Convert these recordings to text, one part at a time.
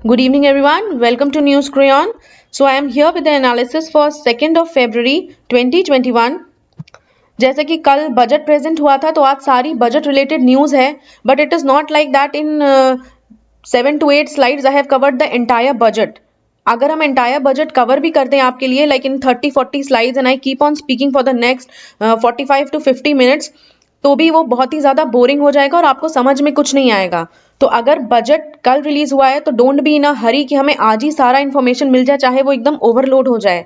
Good evening, everyone. Welcome to News Crayon. So, I am here with the analysis for 2nd of February 2021. जैसे कि कल budget present हुआ था तो आज सारी बजट रिलेटेड न्यूज़ है, but it is not like that in 7 to 8 slides I have covered the entire budget. अगर हम entire budget cover भी कर दें आपके लिए like in 30-40 slides and I keep on speaking for the next 45 to 50 minutes, तो भी वो बहुत ही ज़्यादा बोरिंग हो जाएगा और आपको समझ में कुछ नहीं आएगा. तो अगर बजट कल रिलीज हुआ है तो डोंट बी इन अ हरी कि हमें आज ही सारा इन्फॉर्मेशन मिल जाए, चाहे वो एकदम ओवरलोड हो जाए.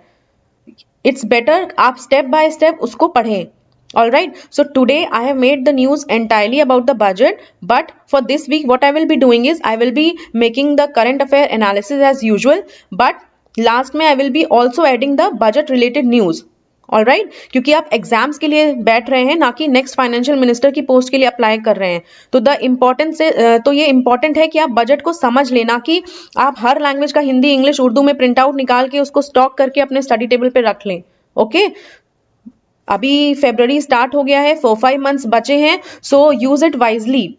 इट्स बेटर आप स्टेप बाय स्टेप उसको पढ़ें. All right, so today I have made the news entirely about the budget, but for this week what I will be doing is I will be making the current affair analysis as usual, but last में I will be also adding the budget related news. All right, क्योंकि आप exams के लिए बैठ रहे हैं, ना कि नेक्स्ट फाइनेंशियल मिनिस्टर की पोस्ट के लिए अप्लाई कर रहे हैं. तो द इम्पोर्टेंस से तो ये इंपॉर्टेंट है कि आप बजट को समझ लेना, कि आप हर लैंग्वेज का हिंदी इंग्लिश उर्दू में प्रिंट आउट निकाल के उसको स्टॉक करके अपने स्टडी टेबल पे रख लें. ओके, अभी फेब्रुअरी स्टार्ट हो गया है, 4-5 मंथ्स बचे हैं, सो यूज इट वाइजली.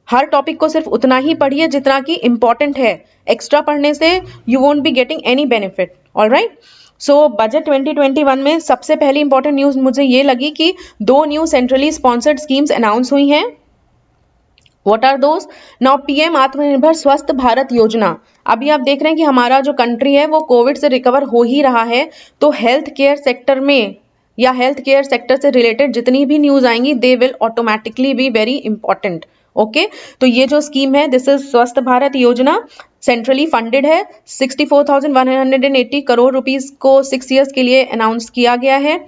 हर टॉपिक को सिर्फ उतना ही पढ़िए जितना कि इंपॉर्टेंट है. एक्स्ट्रा पढ़ने से you won't be getting any benefit. All right, so budget 2021 में सबसे पहली इंपॉर्टेंट न्यूज मुझे ये लगी कि 2 new centrally sponsored schemes announce हुई हैं. What are those? Now PM आत्मनिर्भर स्वस्थ भारत योजना. अभी आप देख रहे हैं कि हमारा जो कंट्री है वो कोविड से रिकवर हो ही रहा है, तो हेल्थ केयर सेक्टर में या हेल्थ केयर सेक्टर से रिलेटेड जितनी भी न्यूज आएंगी they will automatically be very important. Okay, तो ये जो स्कीम है दिस इज स्वस्थ भारत योजना, सेंट्रली फंडेड है. 64,180 करोड़ रुपीस को 6 ईयर्स के लिए अनाउंस किया गया है.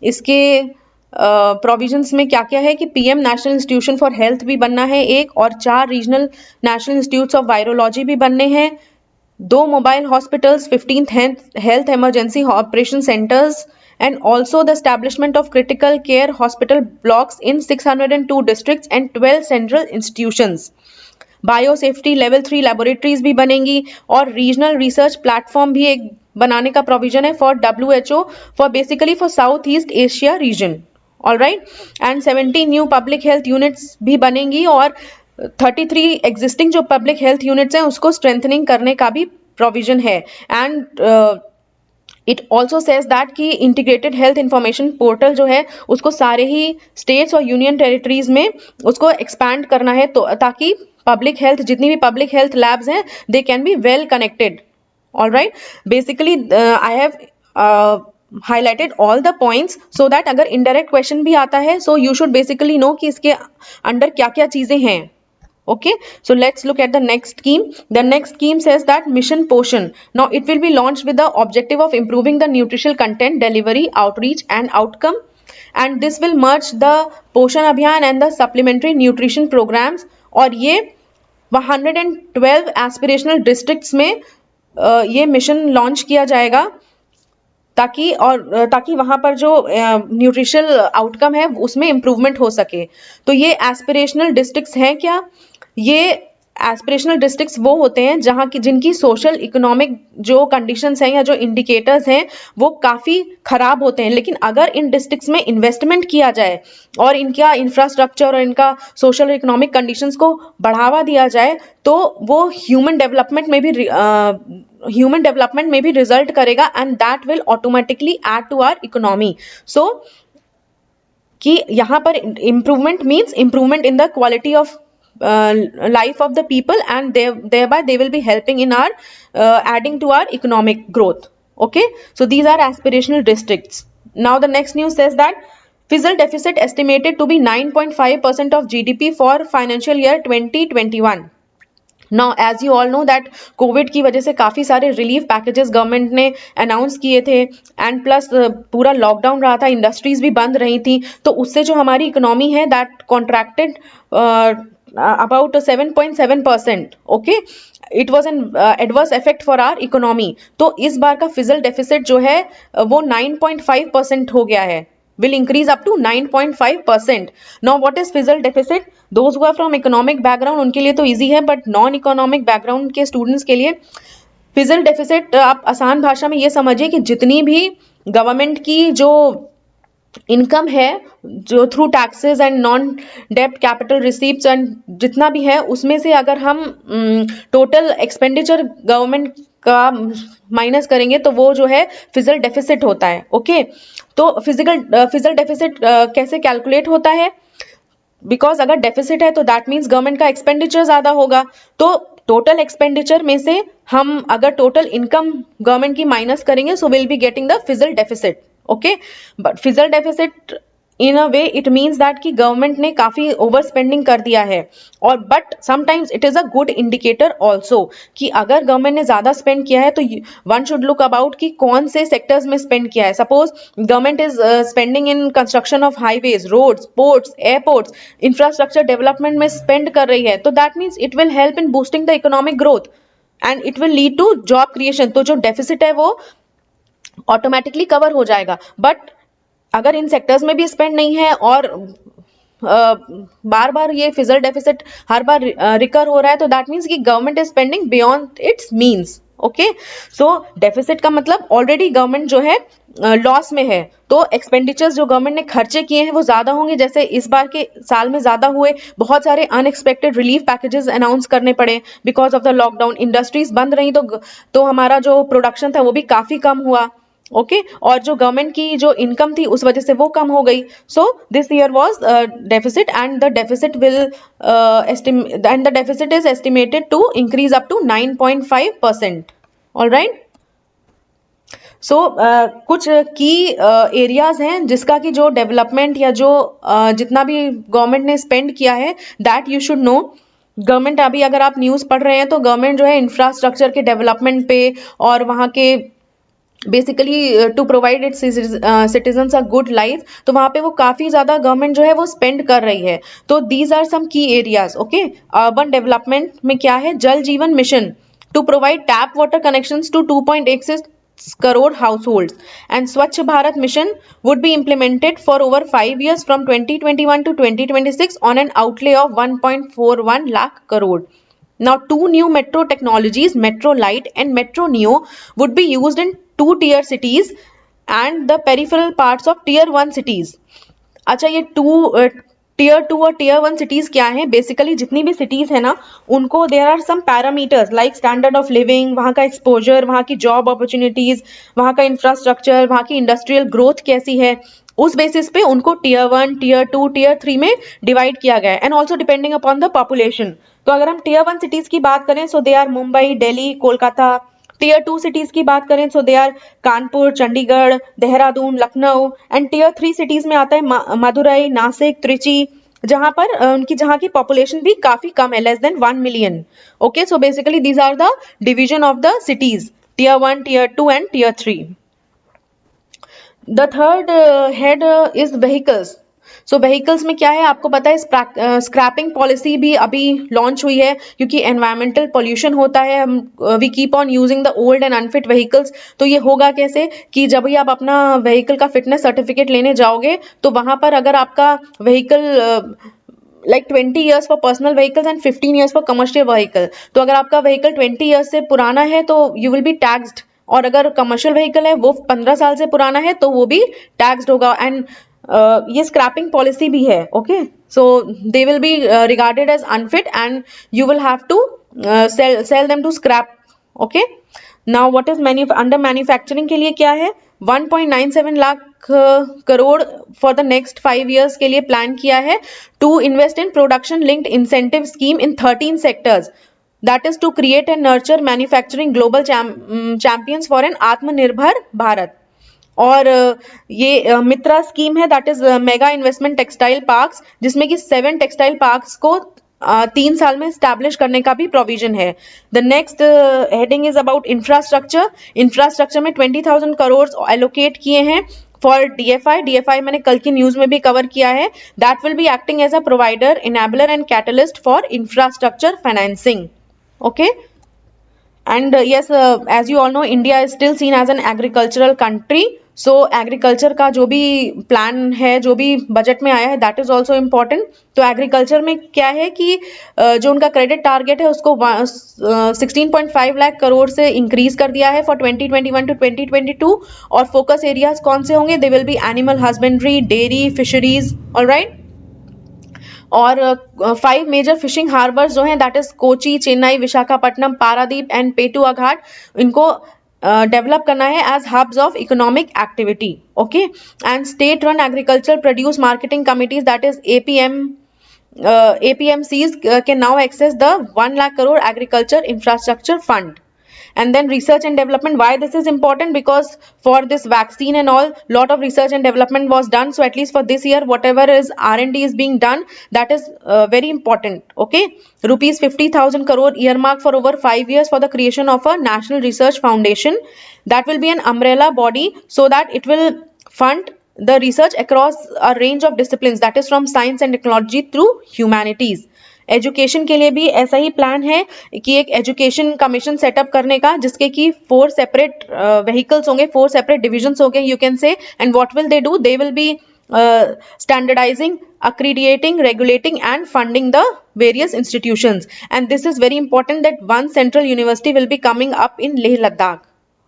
इसके प्रोविजंस में क्या क्या है कि PM national institution for health भी बनना है एक, और 4 regional national institutes of virology भी बनने हैं. 2 mobile hospitals, 15 health emergency operation centres, and also the establishment of critical care hospital blocks in 602 districts and 12 central institutions. Biosafety level 3 laboratories भी बनेंगी, और रीजनल रिसर्च प्लेटफॉर्म भी एक बनाने का प्रोविजन है for WHO for basically for south east Asia region. All right, and 70 new public health units भी बनेंगी, और 33 एग्जिस्टिंग जो पब्लिक हेल्थ यूनिट्स हैं उसको स्ट्रेंथनिंग करने का भी प्रोविजन है. And it also says that कि इंटीग्रेटेड हेल्थ इंफॉर्मेशन पोर्टल जो है उसको सारे ही स्टेट्स और यूनियन टेरिटरीज में उसको एक्सपैंड करना है, तो ताकि पब्लिक हेल्थ जितनी भी पब्लिक हेल्थ लैब्स हैं they can be well connected. All right, basically I have highlighted all the points so that अगर indirect question भी आता है so you should basically know कि इसके अंदर क्या क्या चीजें हैं. Okay, so let's look at the next scheme. The next scheme says that Mission Poshan. Now it will be launched with the objective of improving the nutritional content, delivery, outreach and outcome. And this will merge the Poshan Abhiyan and the supplementary nutrition programs. और ये 112 aspirational districts में ये mission launch किया जाएगा, ताकि वहां पर जो न्यूट्रिशनल आउटकम है उसमें इंप्रूवमेंट हो सके. तो ये एस्पिरेशनल डिस्ट्रिक्ट्स हैं क्या? ये एस्पिरेशनल डिस्ट्रिक्ट्स वो होते हैं जहां की जिनकी सोशल इकोनॉमिक जो कंडीशंस हैं या जो इंडिकेटर्स हैं वो काफ़ी ख़राब होते हैं, लेकिन अगर इन डिस्ट्रिक्ट्स में इन्वेस्टमेंट किया जाए और इनका इंफ्रास्ट्रक्चर और इनका सोशल इकोनॉमिक कंडीशंस को बढ़ावा दिया जाए तो वो ह्यूमन डेवलपमेंट में भी रिजल्ट करेगा, and that will automatically add to our economy. So कि यहाँ पर improvement means improvement in the quality of life of the people, and thereby they will be helping in our adding to our economic growth. Okay, so these are aspirational districts. Now the next news says that fiscal deficit estimated to be 9.5% of GDP for financial year 2021. Now as you all know that Covid की वजह से काफ़ी सारे relief packages government ने announce किए थे, and plus पूरा lockdown रहा था, इंडस्ट्रीज भी बंद रही थी, तो उससे जो हमारी इकोनॉमी है that contracted about 7.7%. Okay, it was an adverse effect for our economy. तो इस बार का फिजल डेफिसिट जो है वो 9.5% हो गया है, will increase up to 9.5%. Now what is fiscal deficit? Those who are from economic background उनके लिए तो easy है, but नॉन इकोनॉमिक बैकग्राउंड के स्टूडेंट्स के लिए फिजल डेफिसिट आप आसान भाषा में ये समझिए कि जितनी भी गवर्नमेंट की जो इनकम है जो थ्रू टैक्सेस एंड नॉन डेप्ट कैपिटल रिसीप्ट्स एंड जितना भी है उसमें से अगर हम टोटल एक्सपेंडिचर गवर्नमेंट का माइनस करेंगे तो वो जो है फिजिकल डेफिसिट होता है। ओके, तो फिजिकल डेफिसिट कैसे कैलकुलेट होता है? बिकॉज अगर डेफिसिट है तो दैट मीन्स गवर्नमेंट का एक्सपेंडिचर ज्यादा होगा, तो टोटल एक्सपेंडिचर में से हम अगर टोटल इनकम गवर्नमेंट की माइनस करेंगे so will be getting the physical deficit. Okay, but physical deficit in a way it means that कि गवर्नमेंट ने काफी ओवर स्पेंडिंग कर दिया है, और but sometimes it is a good indicator also कि अगर गवर्नमेंट ने ज्यादा स्पेंड किया है तो वन शुड लुक अबाउट कि कौन से सेक्टर्स में स्पेंड किया है। Suppose government is spending in construction of highways, roads, ports, airports, infrastructure development में स्पेंड कर रही है, तो that means it will help in boosting the economic growth and it will lead to job creation. तो जो deficit है वो automatically cover हो जाएगा। बट अगर इन सेक्टर्स में भी स्पेंड नहीं है और बार बार ये फिजिकल डेफिसिट हर बार रिकर हो रहा है, तो दैट मीन्स कि government is spending beyond it's means. Okay, so deficit का मतलब ऑलरेडी गवर्नमेंट जो है लॉस में है, तो एक्सपेंडिचर्स जो गवर्नमेंट ने खर्चे किए हैं वो ज्यादा होंगे। जैसे इस बार के साल में ज्यादा हुए, बहुत सारे अनएक्सपेक्टेड रिलीफ पैकेजेस अनाउंस करने पड़े because of the lockdown. Industries बंद रही तो हमारा जो प्रोडक्शन था वो भी काफी कम हुआ। ओके, और जो गवर्नमेंट की जो इनकम थी उस वजह से वो कम हो गई। So this year was deficit and the deficit will and the deficit is estimated to increase up to 9.5%। All right, so कुछ की एरियाज हैं जिसका कि जो डेवलपमेंट या जो जितना भी गवर्नमेंट ने स्पेंड किया है that you should know. Government अभी अगर आप न्यूज़ पढ़ रहे हैं तो गवर्नमेंट जो है इंफ्रास्ट्रक्चर के डेवलपमेंट पे और वहाँ के basically to provide its citizens a good life, तो वहाँ पे वो काफ़ी ज़्यादा गवर्नमेंट जो है वो स्पेंड कर रही है। तो दीज आर सम की एरियाज। ओके, अर्बन डेवलपमेंट में क्या है? Jal Jeevan mission to provide tap water connections to 2.86 crore households, and Swachh Bharat mission would be implemented for over 5 years from 2021 to 2026 on an outlay of 1.41 lakh crore. Now, two new metro technologies, Metro Light and Metro Neo, would be used in two tier cities and the peripheral parts of tier 1 cities. अच्छा, ये tier 2 और tier 1 cities क्या है? Basically जितनी भी cities है ना, उनको there are some parameters like standard of living, वहाँ का एक्सपोजर, वहाँ की जॉब अपॉर्चुनिटीज, वहाँ का इंफ्रास्ट्रक्चर, वहाँ की इंडस्ट्रियल ग्रोथ कैसी है, उस बेसिस पे उनको टीयर 1, टीयर 2, टीयर 3 में डिवाइड किया गया है, and also depending upon the population. तो अगर हम टीयर 1 सिटीज की बात करें so they are Mumbai, Delhi, Kolkata. Tier 2 cities की बात करें so they are Kanpur, Chandigarh, Dehradun, Lucknow. And tier 3 cities में आता है मदुरई, नासिक, त्रिची, जहाँ की पॉपुलेशन भी काफी कम है, less than 1 million. Okay, so basically these are the division of the cities, tier 1, tier 2 and tier 3। The third head is vehicles. So vehicles में क्या है? आपको पता है स्क्रैपिंग पॉलिसी भी अभी लॉन्च हुई है, क्योंकि एनवायरमेंटल पोल्यूशन होता है, हम we keep on using the old and unfit vehicles. तो ये होगा कैसे कि जब भी आप अपना व्हीकल का फिटनेस सर्टिफिकेट लेने जाओगे तो वहां पर अगर आपका vehicle like 20 years for personal vehicles and 15 years for commercial vehicle, तो अगर आपका व्हीकल 20 ईयर्स से पुराना है तो यू विल बी टैक्स्ड, और अगर कमर्शियल व्हीकल है वो 15 साल से पुराना है तो वो भी टैक्स्ड होगा। एंड ये स्क्रैपिंग पॉलिसी भी है। Okay, so they will be regarded as unfit and you will have to sell them to scrap. Okay, now what is under manufacturing के लिए क्या है? 1.97 lakh crore for the next 5 years के लिए प्लान किया है to invest in production linked incentive scheme in 13 sectors, that is to create and nurture manufacturing global champions for an Atmanirbhar Bharat. और ये मित्रा स्कीम है, that is mega investment textile parks, जिसमें कि 7 textile parks को 3 साल में स्टैब्लिश करने का भी प्रोविजन है। The next heading is about infrastructure. Infrastructure में 20,000 करोड़ एलोकेट किए हैं फॉर डीएफआई। डीएफआई मैंने कल की न्यूज में भी कवर किया है। That will be acting as a provider, enabler and catalyst for infrastructure financing. Okay, and yes, as you all know, India is still seen as an agricultural country, so agriculture का जो भी plan है, जो भी budget में आया है, that is also important. तो एग्रीकल्चर में क्या है कि जो उनका क्रेडिट टारगेट है उसको 16.5 लाख करोड़ से इंक्रीज कर दिया है फॉर 2021 टू 2022। और फोकस एरियाज कौन से होंगे? They will be animal husbandry, dairy, fisheries, all right. और 5 मेजर फिशिंग हार्बर्स जो हैं, that is Kochi, Chennai, Visakhapatnam, Paradip and Petuaghat, इनको डेवलप करना है as hubs of economic activity. Okay, and state run agriculture produce marketing committees, that is APMCs can now access the 1 lakh crore agriculture infrastructure fund. And then research and development, why this is important? Because for this vaccine and all, lot of research and development was done. So at least for this year, whatever is R&D is being done, that is very important. Okay, rupees 50,000 crore earmarked for over 5 years for the creation of a national research foundation. That will be an umbrella body so that it will fund the research across a range of disciplines, that is from science and technology through humanities. Education के लिए भी ऐसा ही plan है कि एक education commission setup करने का, जिसके कि 4 सेपरेट व्हीकल्स होंगे, 4 सेपरेट डिविजन्स होंगे, you can say. And what will they do? They will B standardizing, accrediting, regulating and funding the various institutions. And this is very important that one central university will be coming up in Leh Ladakh.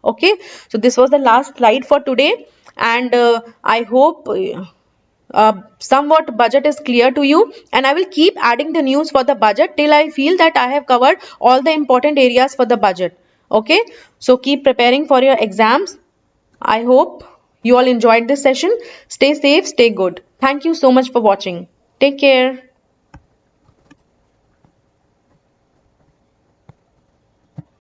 Okay, so this was the last slide for today, and I hope somewhat budget is clear to you, and I will keep adding the news for the budget till I feel that I have covered all the important areas for the budget. Okay, so keep preparing for your exams. I hope you all enjoyed this session. Stay safe, stay good. Thank you so much for watching. Take care.